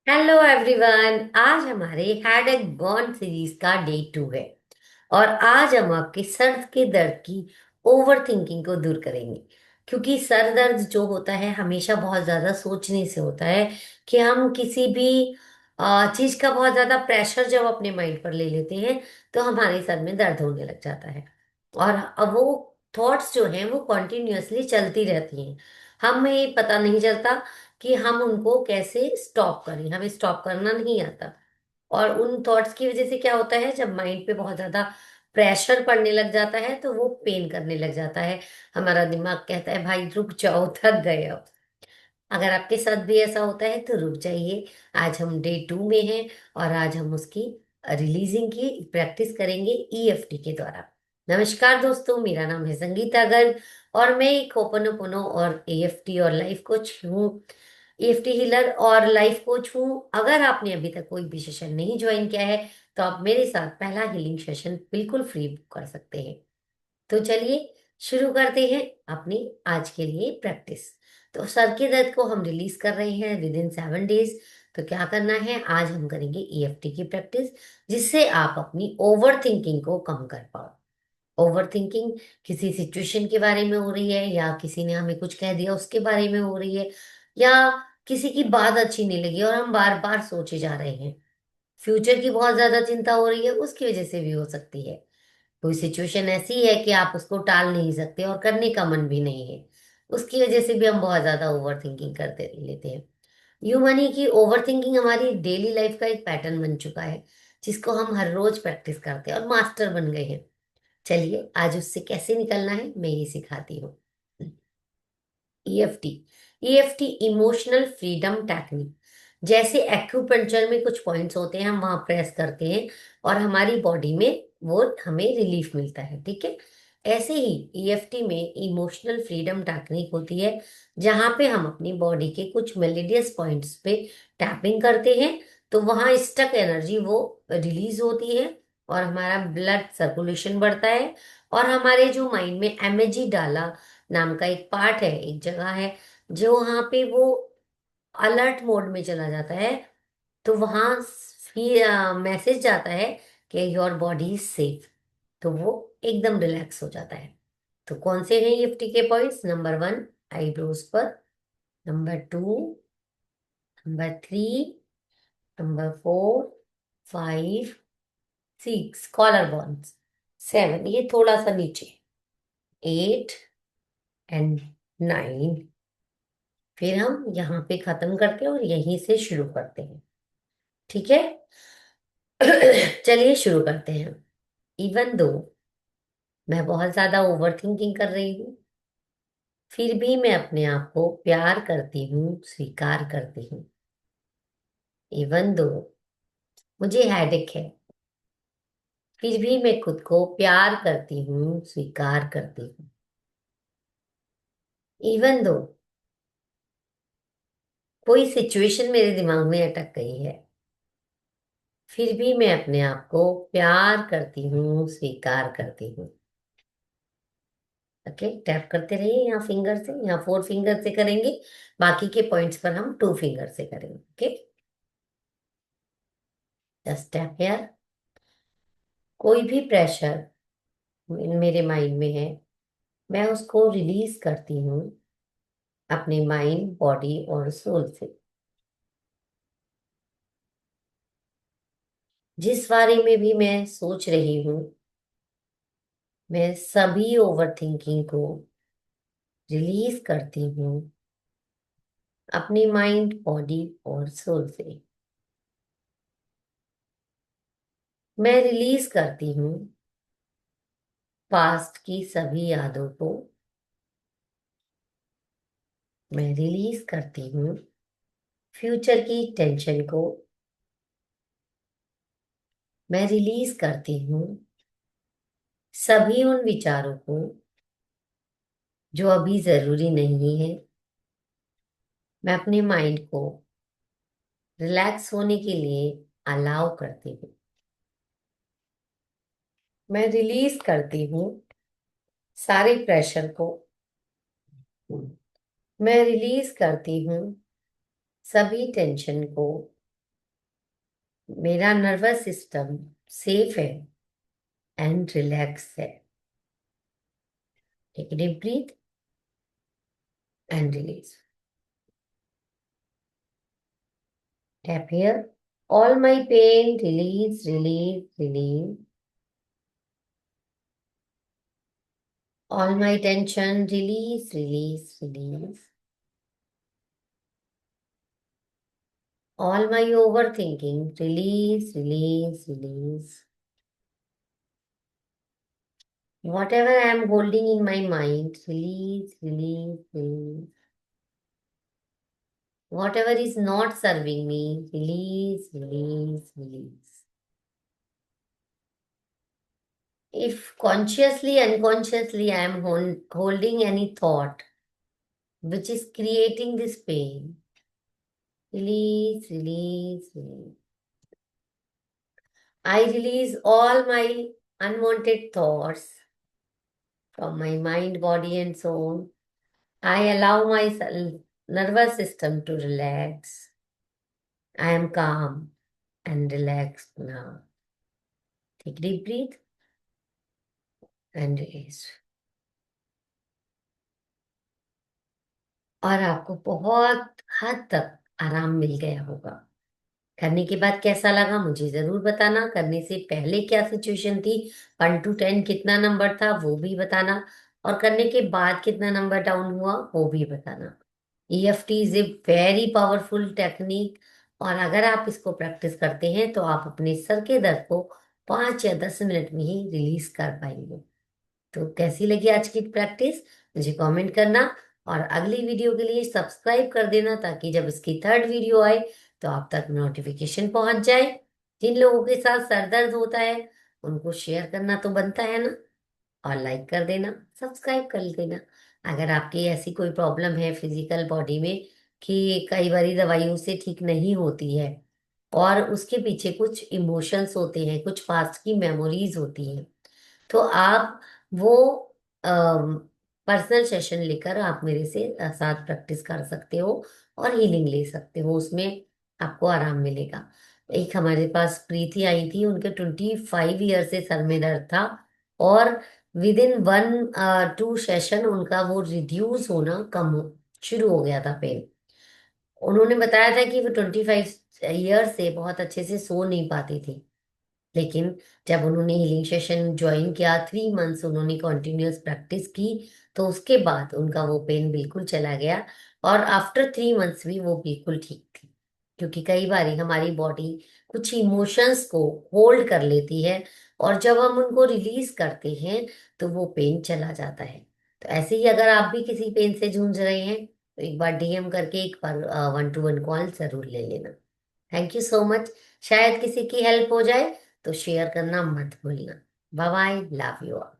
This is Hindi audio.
Hello everyone. आज हमारे हैड ए गॉन सीरीज का डे 2 है। और आज हम आपके सर के दर्द की ओवर थिंकिंग को दूर करेंगे। क्योंकि सर दर्द जो होता है हमेशा बहुत ज्यादा सोचने से होता है कि हम किसी भी चीज का बहुत ज्यादा प्रेशर जब अपने माइंड पर ले लेते हैं तो हमारे सर में दर्द होने लग जाता है। और अब वो थॉट्स जो हैं वो कॉन्टिन्यूअसली चलती रहती हैं। हमें पता नहीं चलता कि हम उनको कैसे स्टॉप करें, हमें स्टॉप करना नहीं आता। और उन थॉट्स की वजह से क्या होता है, जब माइंड पे बहुत ज्यादा प्रेशर पड़ने लग जाता है तो वो पेन करने लग जाता है। हमारा दिमाग कहता है भाई रुक जाओ, थक गए अब। अगर आपके साथ भी ऐसा होता है तो रुक जाइए। आज हम डे 2 में हैं और आज हम उसकी रिलीजिंग की प्रैक्टिस करेंगे ईएफटी के द्वारा। नमस्कार दोस्तों, मेरा नाम है संगीता गर्ग और मैं एक होपनोपोनो और ईएफटी और लाइफ कोच हूँ। ईएफटी हीलर और लाइफ कोच हूँ। अगर आपने अभी तक कोई भी सेशन नहीं ज्वाइन किया है तो आप मेरे साथ पहला हीलिंग सेशन बिल्कुल फ्री बुक कर सकते हैं। तो चलिए शुरू करते हैं अपनी आज के लिए प्रैक्टिस। तो सर के दर्द को हम रिलीज कर रहे हैं विद इन 7 डेज। तो क्या करना है, आज हम करेंगे ईएफटी की प्रैक्टिस जिससे आप अपनी ओवर थिंकिंग को कम कर पाओ। ओवर थिंकिंग किसी सिचुएशन के बारे में हो रही है, या किसी ने हमें कुछ कह दिया उसके बारे में हो रही है, या किसी की बात अच्छी नहीं लगी और हम बार बार सोचे जा रहे हैं। फ्यूचर की बहुत ज्यादा चिंता हो रही है, उसकी वजह से भी हो सकती है। कोई सिचुएशन ऐसी है कि आप उसको टाल नहीं सकते और करने का मन भी नहीं है, उसकी वजह से भी हम बहुत ज्यादा ओवर थिंकिंग करते लेते हैं। यूं मानिए कि ओवर थिंकिंग हमारी डेली लाइफ का एक पैटर्न बन चुका है जिसको हम हर रोज प्रैक्टिस करते हैं और मास्टर बन गए हैं। चलिए आज उससे कैसे निकलना है मैं ये सिखाती हूँ। EFT. EFT emotional freedom technique. जैसे एक्यूपंक्चर में कुछ पॉइंट्स होते हैं, हम वहां प्रेस करते हैं और हमारी बॉडी में वो हमें रिलीफ मिलता है, ठीक है। ऐसे ही ईएफटी में इमोशनल फ्रीडम टेक्निक होती है जहां पे हम अपनी बॉडी के कुछ मेलेडियस पॉइंट्स पे टैपिंग करते हैं तो वहां स्टक एनर्जी वो रिलीज होती है और हमारा ब्लड सर्कुलेशन बढ़ता है। और हमारे जो माइंड में एमएजी डाला नाम का एक पार्ट है, एक जगह है जो वहां पे वो अलर्ट मोड में चला जाता है। तो वहां फिर मैसेज जाता है कि योर बॉडी इज सेफ। तो वो एकदम रिलैक्स हो जाता है। तो कौन से हैं निफ्टी के पॉइंट्स? नंबर 1 आईब्रोज पर, number 2, number 3, number 4, 5, 6 collar bones, 7 ये थोड़ा सा नीचे, 8 एंड 9। फिर हम यहाँ पे खत्म करते हैं और यहीं से शुरू करते हैं, ठीक है। चलिए शुरू करते हैं। इवन दो मैं बहुत ज्यादा ओवर थिंकिंग कर रही हूँ, फिर भी मैं अपने आप को प्यार करती हूँ, स्वीकार करती हूँ। इवन दो मुझे हेडेक है, फिर भी मैं खुद को प्यार करती हूँ, स्वीकार करती हूँ। इवन दो कोई सिचुएशन मेरे दिमाग में अटक गई है, फिर भी मैं अपने आप को प्यार करती हूँ, स्वीकार करती हूँ। ओके, टैप करते रहिए यहाँ फिंगर से, यहाँ 4 फिंगर से करेंगे, बाकी के पॉइंट्स पर हम 2 फिंगर से करेंगे। ओके, जस्ट टैप यार। कोई भी प्रेशर मेरे माइंड में है, मैं उसको रिलीज करती हूँ अपने माइंड, बॉडी और सोल से। जिस बारे में भी मैं सोच रही हूँ, मैं सभी ओवर थिंकिंग को रिलीज करती हूँ अपनी माइंड, बॉडी और सोल से। मैं रिलीज करती हूँ पास्ट की सभी यादों को। मैं रिलीज करती हूँ फ्यूचर की टेंशन को। मैं रिलीज करती हूँ सभी उन विचारों को जो अभी जरूरी नहीं है। मैं अपने माइंड को रिलैक्स होने के लिए अलाउ करती हूँ। मैं रिलीज करती हूँ सारे प्रेशर को। मैं रिलीज करती हूँ सभी टेंशन को। मेरा नर्वस सिस्टम सेफ है एंड रिलैक्स है। Take a deep breath and release. Tap here. All my pain, release, release, release. All my tension, release, release, release. All my overthinking, release, release, release. Whatever I am holding in my mind, release, release, release. Whatever is not serving me, release, release, release. If consciously, unconsciously I am holding any thought which is creating this pain, release, release, release. I release all my unwanted thoughts from my mind, body, and soul. I allow my nervous system to relax. I am calm and relaxed now. Take a deep breath and release. और आपको बहुत हद तक आराम मिल गया होगा। करने के बाद कैसा लगा मुझे जरूर बताना। करने से पहले क्या सिचुएशन थी, 1 to 10 कितना नंबर था वो भी बताना, और करने के बाद कितना नंबर डाउन हुआ वो भी बताना। EFT is a very powerful technique, और अगर आप इसको प्रैक्टिस करते हैं तो आप अपने सर के दर्द को 5 या 10 मिनट में ही रिलीज कर पाएंगे। तो कैसी लगी आज की प्रैक्टिस मुझे कमेंट करना, और अगली वीडियो के लिए सब्सक्राइब कर देना ताकि जब इसकी थर्ड वीडियो आए तो आप तक नोटिफिकेशन पहुंच जाए। जिन लोगों के साथ सर दर्द होता है उनको शेयर करना तो बनता है ना, और लाइक कर देना, सब्सक्राइब कर देना। अगर आपकी ऐसी कोई प्रॉब्लम है फिजिकल बॉडी में कि कई बारी दवाइयों से ठीक नहीं होती है, और उसके पीछे कुछ इमोशंस होते हैं, कुछ पास्ट की मेमोरीज होती हैं, तो आप वो पर्सनल सेशन लेकर आप मेरे से साथ प्रैक्टिस कर सकते हो और हीलिंग ले सकते हो, उसमें आपको आराम मिलेगा। एक हमारे पास प्रीति आई थी, उनके 25 ईयर से सर में दर्द था, और विद इन 1 2 सेशन उनका वो रिड्यूस होना शुरू हो गया था पेन। उन्होंने बताया था कि वो 25 ईयर से बहुत अच्छे से सो नहीं पाती थी, लेकिन जब उन्होंने हीलिंग सेशन ज्वाइन किया, 3 मंथ्स उन्होंने कॉन्टिन्यूअस प्रैक्टिस की, तो उसके बाद उनका वो पेन बिल्कुल चला गया, और आफ्टर 3 मंथ्स भी वो बिल्कुल ठीक थी। क्योंकि कई बार हमारी बॉडी कुछ इमोशंस को होल्ड कर लेती है, और जब हम उनको रिलीज करते हैं तो वो पेन चला जाता है। तो ऐसे ही अगर आप भी किसी पेन से जूझ रहे हैं तो एक बार DM करके एक बार 1 to 1 कॉल जरूर ले लेना। Thank you so much. शायद किसी की हेल्प हो जाए तो शेयर करना मत भूलना। Bye bye, love you all.